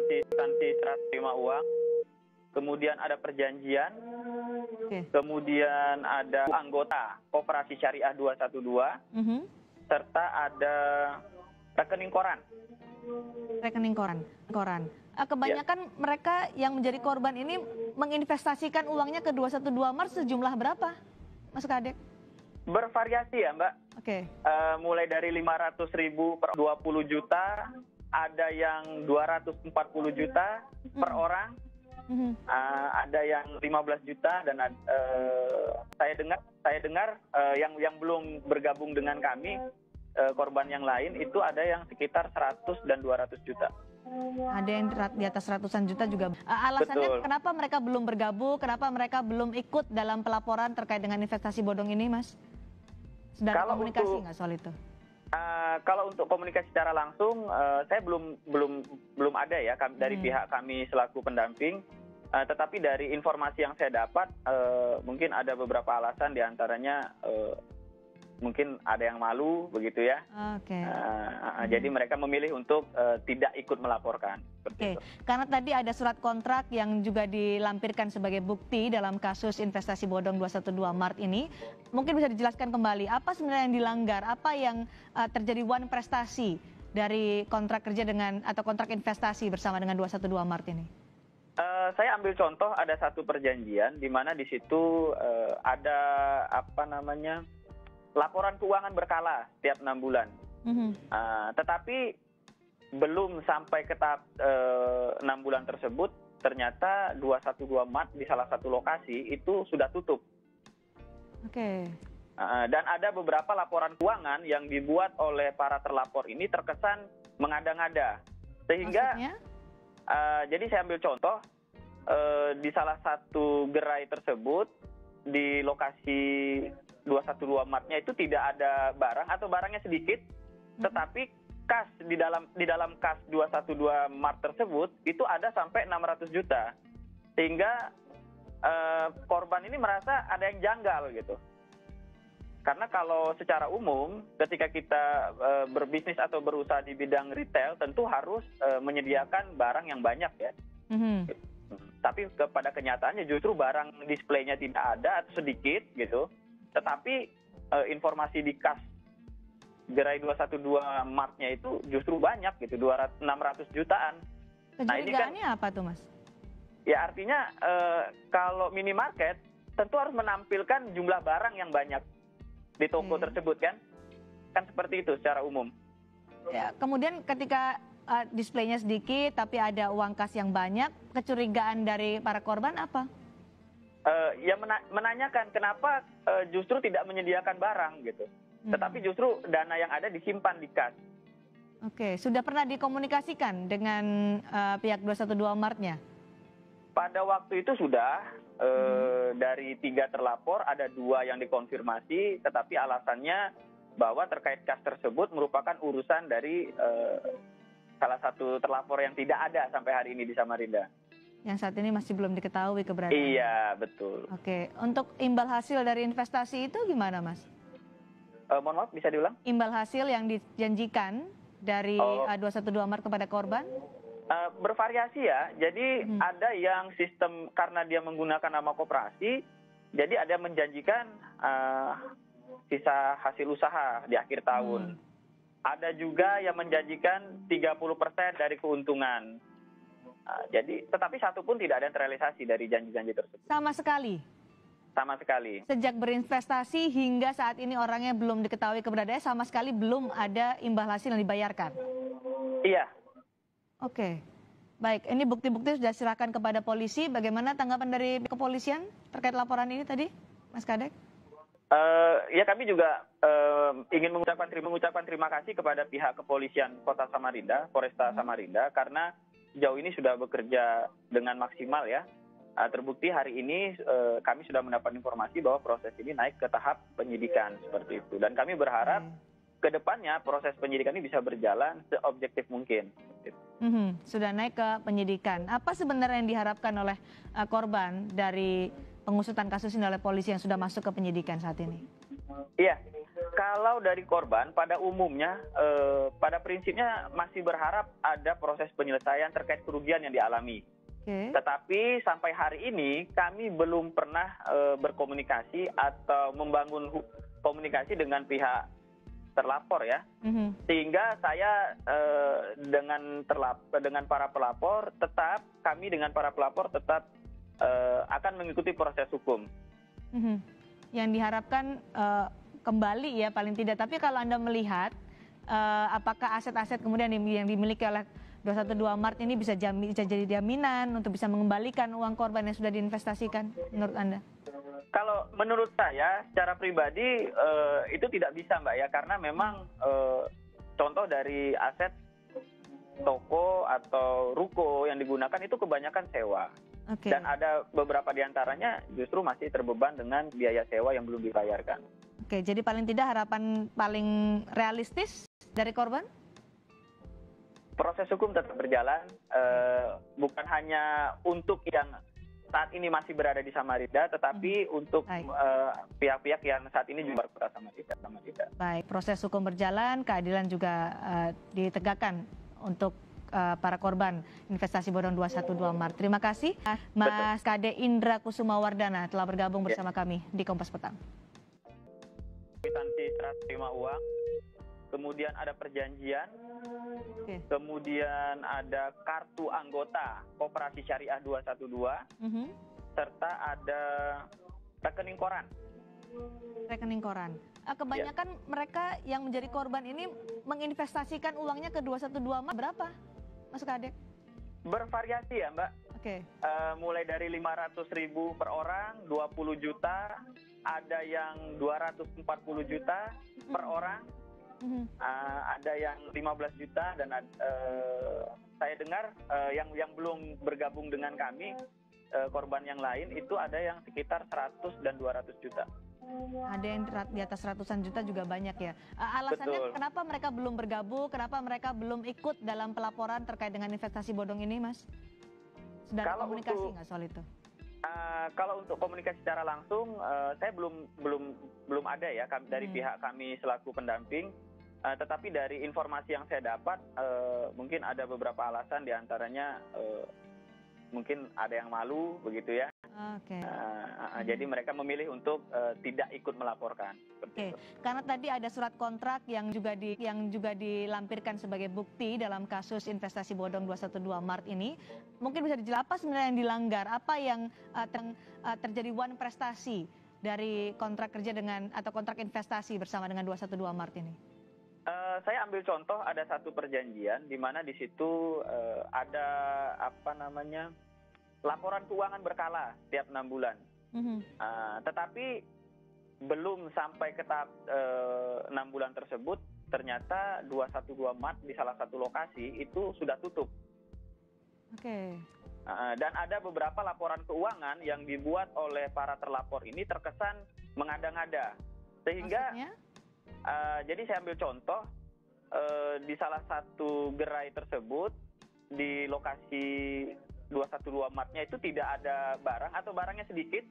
substansi serah terima uang, kemudian ada perjanjian, kemudian ada anggota Koperasi Syariah 212, serta ada rekening koran. Rekening koran. Kebanyakan mereka yang menjadi korban ini menginvestasikan uangnya ke 212 Mart sejumlah berapa, Mas Kadek? Bervariasi ya, Mbak. Mulai dari 500.000 per 20 juta, ada yang 240 juta per orang, ada yang 15 juta, dan saya dengar yang belum bergabung dengan kami, korban yang lain itu ada yang sekitar 100 dan 200 juta. Ada yang di atas ratusan juta juga. Alasannya Betul. Kenapa mereka belum bergabung, kenapa mereka belum ikut dalam pelaporan terkait dengan investasi bodong ini, Mas? Sudah ada komunikasi nggak soal itu? Kalau untuk komunikasi secara langsung, saya belum ada ya dari pihak kami selaku pendamping. Tetapi dari informasi yang saya dapat, mungkin ada beberapa alasan, diantaranya mungkin ada yang malu begitu ya. Jadi mereka memilih untuk tidak ikut melaporkan. Karena tadi ada surat kontrak yang juga dilampirkan sebagai bukti dalam kasus investasi bodong 212 Mart ini. Mungkin bisa dijelaskan kembali apa sebenarnya yang dilanggar, apa yang terjadi wan prestasi dari kontrak kerja dengan atau kontrak investasi bersama dengan 212 Mart ini? Saya ambil contoh, ada satu perjanjian di mana di situ ada laporan keuangan berkala setiap 6 bulan. Tetapi belum sampai ke tahap 6 bulan tersebut, ternyata 212 Mart di salah satu lokasi itu sudah tutup. Dan ada beberapa laporan keuangan yang dibuat oleh para terlapor ini terkesan mengada-ngada. Sehingga, jadi saya ambil contoh, di salah satu gerai tersebut, di lokasi 212 Martnya itu tidak ada barang atau barangnya sedikit, tetapi kas di dalam kas 212 Mart tersebut itu ada sampai 600 juta. Sehingga korban ini merasa ada yang janggal gitu. Karena kalau secara umum ketika kita berbisnis atau berusaha di bidang retail tentu harus menyediakan barang yang banyak ya. Tapi pada kenyataannya justru barang displaynya tidak ada atau sedikit gitu. Tetapi informasi di kas gerai 212 Martnya itu justru banyak gitu, 600 jutaan. Kecurigaannya apa tuh, Mas? Ya artinya kalau minimarket tentu harus menampilkan jumlah barang yang banyak di toko tersebut kan seperti itu secara umum. Ya, kemudian ketika displaynya sedikit tapi ada uang kas yang banyak, kecurigaan dari para korban apa? Ya menanyakan kenapa justru tidak menyediakan barang gitu, tetapi justru dana yang ada disimpan di kas. Sudah pernah dikomunikasikan dengan pihak 212 Martnya? Pada waktu itu sudah, dari 3 terlapor ada 2 yang dikonfirmasi, tetapi alasannya bahwa terkait kas tersebut merupakan urusan dari salah satu terlapor yang tidak ada sampai hari ini di Samarinda. Yang saat ini masih belum diketahui keberadaan. Iya, betul. Untuk imbal hasil dari investasi itu gimana, Mas? Mohon maaf, bisa diulang? Imbal hasil yang dijanjikan dari 212 Mart kepada korban? Bervariasi ya, jadi ada yang sistem karena dia menggunakan nama koperasi, jadi ada yang menjanjikan sisa hasil usaha di akhir tahun. Ada juga yang menjanjikan 30% dari keuntungan. Jadi, tetapi satu pun tidak ada yang terrealisasi dari janji-janji tersebut. Sama sekali? Sama sekali. Sejak berinvestasi hingga saat ini orangnya belum diketahui keberadaannya, sama sekali belum ada imbal hasil yang dibayarkan? Iya. Baik, ini bukti-bukti sudah diserahkan kepada polisi. Bagaimana tanggapan dari kepolisian terkait laporan ini tadi, Mas Kadek? Ya kami juga ingin mengucapkan terima kasih kepada pihak kepolisian Kota Samarinda, Polresta Samarinda, karena sejauh ini sudah bekerja dengan maksimal ya. Terbukti hari ini kami sudah mendapat informasi bahwa proses ini naik ke tahap penyidikan seperti itu. Dan kami berharap ke depannya proses penyidikan ini bisa berjalan seobjektif mungkin. Sudah naik ke penyidikan. Apa sebenarnya yang diharapkan oleh korban dari pengusutan kasus ini oleh polisi yang sudah masuk ke penyidikan saat ini? Iya, Kalau dari korban, pada umumnya, pada prinsipnya masih berharap ada proses penyelesaian terkait kerugian yang dialami. Tetapi sampai hari ini kami belum pernah berkomunikasi atau membangun komunikasi dengan pihak terlapor ya. Sehingga saya dengan para pelapor dengan para pelapor tetap akan mengikuti proses hukum. Yang diharapkan kembali ya paling tidak. Tapi kalau Anda melihat apakah aset-aset kemudian yang dimiliki oleh 212 Mart ini bisa jadi jaminan untuk bisa mengembalikan uang korban yang sudah diinvestasikan menurut Anda? Kalau menurut saya secara pribadi itu tidak bisa Mbak ya, karena memang contoh dari aset toko atau ruko yang digunakan itu kebanyakan sewa. Dan ada beberapa diantaranya justru masih terbeban dengan biaya sewa yang belum dibayarkan. Jadi paling tidak harapan paling realistis dari korban? Proses hukum tetap berjalan, bukan hanya untuk yang saat ini masih berada di Samarinda, tetapi untuk pihak-pihak yang saat ini juga berada di Samarinda. Baik, proses hukum berjalan, keadilan juga ditegakkan untuk para korban investasi bodong 212 Mart. Terima kasih Mas Kade Indra Kusuma Wardana telah bergabung bersama kami di Kompas Petang. Kwitansi serah terima uang, kemudian ada perjanjian, kemudian ada kartu anggota Koperasi Syariah 212, serta ada rekening koran. Rekening koran. Kebanyakan mereka yang menjadi korban ini menginvestasikan uangnya ke 212 Mart berapa, Mas Kade? Bervariasi ya Mbak. Mulai dari 500.000 per orang, 20 juta, ada yang 240 juta per orang, ada yang 15 juta, dan saya dengar yang belum bergabung dengan kami, korban yang lain itu ada yang sekitar 100 dan 200 juta. Ada yang di atas ratusan juta juga banyak ya. Alasannya kenapa mereka belum bergabung, kenapa mereka belum ikut dalam pelaporan terkait dengan investasi bodong ini, Mas? Sudah ada komunikasi nggak soal itu? Kalau untuk komunikasi secara langsung, saya belum ada ya dari pihak kami selaku pendamping. Tetapi dari informasi yang saya dapat, mungkin ada beberapa alasan, diantaranya mungkin ada yang malu begitu ya. Jadi mereka memilih untuk tidak ikut melaporkan. Karena tadi ada surat kontrak yang juga dilampirkan sebagai bukti dalam kasus investasi bodong 212 Mart ini. Mungkin bisa dijelaskan apa sebenarnya yang dilanggar, apa yang terjadi wan prestasi dari kontrak kerja atau kontrak investasi bersama dengan 212 Mart ini? Saya ambil contoh, ada satu perjanjian di mana di situ ada laporan keuangan berkala setiap 6 bulan. Tetapi belum sampai ke tahap 6 bulan tersebut, ternyata 212 Mart di salah satu lokasi itu sudah tutup. Dan ada beberapa laporan keuangan yang dibuat oleh para terlapor ini terkesan mengada-ngada. Sehingga jadi saya ambil contoh, di salah satu gerai tersebut di lokasi 212 Mart-nya itu tidak ada barang atau barangnya sedikit,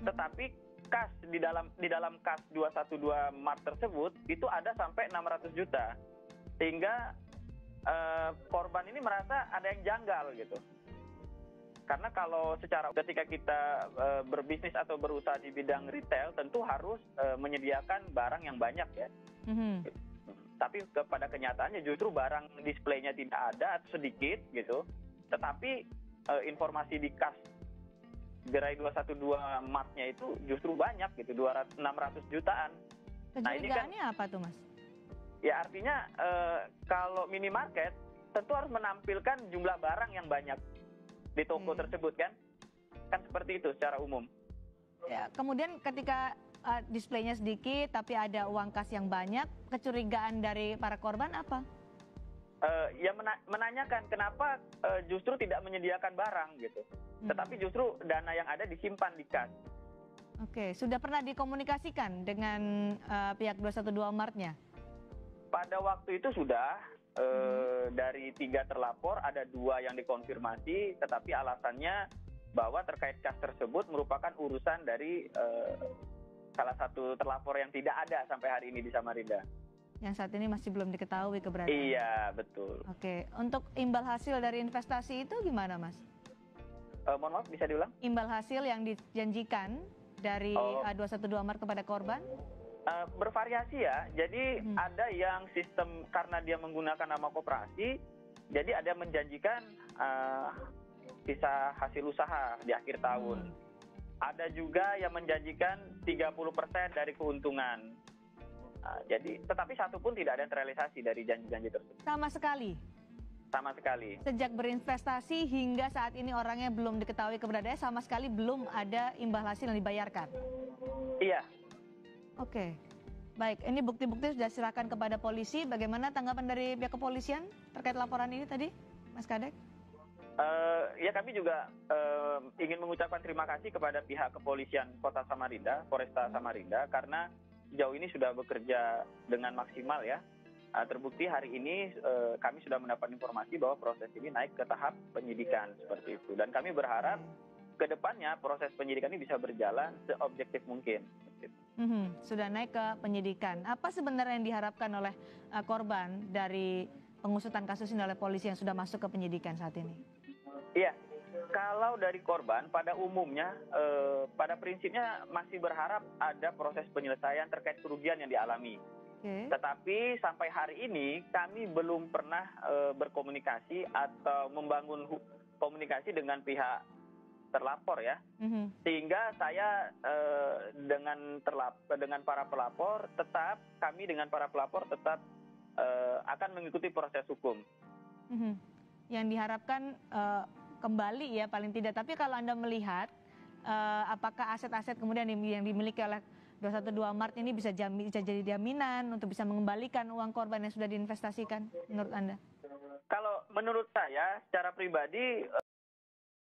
tetapi kas di dalam kas 212 Mart tersebut itu ada sampai 600 juta. Sehingga korban ini merasa ada yang janggal gitu. Karena kalau ketika kita berbisnis atau berusaha di bidang retail, tentu harus menyediakan barang yang banyak ya. Tapi pada kenyataannya justru barang displaynya tidak ada atau sedikit gitu. Tetapi informasi di kas gerai 212 Mart-nya itu justru banyak gitu, 600 jutaan. Kecurigaannya apa tuh, Mas? Ya artinya kalau minimarket tentu harus menampilkan jumlah barang yang banyak di toko tersebut kan seperti itu secara umum. Ya, kemudian ketika displaynya sedikit tapi ada uang kas yang banyak, kecurigaan dari para korban apa? Ya menanyakan kenapa justru tidak menyediakan barang gitu, tetapi justru dana yang ada disimpan di kas. Sudah pernah dikomunikasikan dengan pihak 212 Mart-nya? Pada waktu itu sudah, dari 3 terlapor ada 2 yang dikonfirmasi, tetapi alasannya bahwa terkait kas tersebut merupakan urusan dari salah satu terlapor yang tidak ada sampai hari ini di Samarinda. Yang saat ini masih belum diketahui keberadaan. Iya, betul. Oke, untuk imbal hasil dari investasi itu gimana, Mas? Mohon maaf, bisa diulang? Imbal hasil yang dijanjikan dari 212 Mart kepada korban? Bervariasi ya, jadi ada yang sistem karena dia menggunakan nama koperasi, jadi ada yang menjanjikan sisa hasil usaha di akhir tahun. Ada juga yang menjanjikan 30% dari keuntungan. Jadi, tetapi satu pun tidak ada terrealisasi dari janji-janji tersebut. Sama sekali? Sama sekali. Sejak berinvestasi hingga saat ini orangnya belum diketahui keberadaannya, sama sekali belum ada imbal hasil yang dibayarkan? Iya. Oke, baik. Ini bukti-bukti sudah diserahkan kepada polisi. Bagaimana tanggapan dari pihak kepolisian terkait laporan ini tadi, Mas Kadek? Ya kami juga ingin mengucapkan terima kasih kepada pihak kepolisian Kota Samarinda, Polresta Samarinda, karena sejauh ini sudah bekerja dengan maksimal ya. Terbukti hari ini kami sudah mendapat informasi bahwa proses ini naik ke tahap penyidikan seperti itu. Dan kami berharap ke depannya proses penyidikan ini bisa berjalan seobjektif mungkin. Sudah naik ke penyidikan. Apa sebenarnya yang diharapkan oleh korban dari pengusutan kasus ini oleh polisi yang sudah masuk ke penyidikan saat ini? Iya, kalau dari korban pada umumnya, pada prinsipnya masih berharap ada proses penyelesaian terkait kerugian yang dialami. Tetapi sampai hari ini kami belum pernah berkomunikasi atau membangun komunikasi dengan pihak terlapor ya, sehingga saya dengan para pelapor dengan para pelapor tetap akan mengikuti proses hukum. Yang diharapkan kembali ya paling tidak. Tapi kalau Anda melihat apakah aset-aset kemudian yang dimiliki oleh 212 Mart ini bisa jadi jaminan untuk bisa mengembalikan uang korban yang sudah diinvestasikan menurut Anda? Kalau menurut saya secara pribadi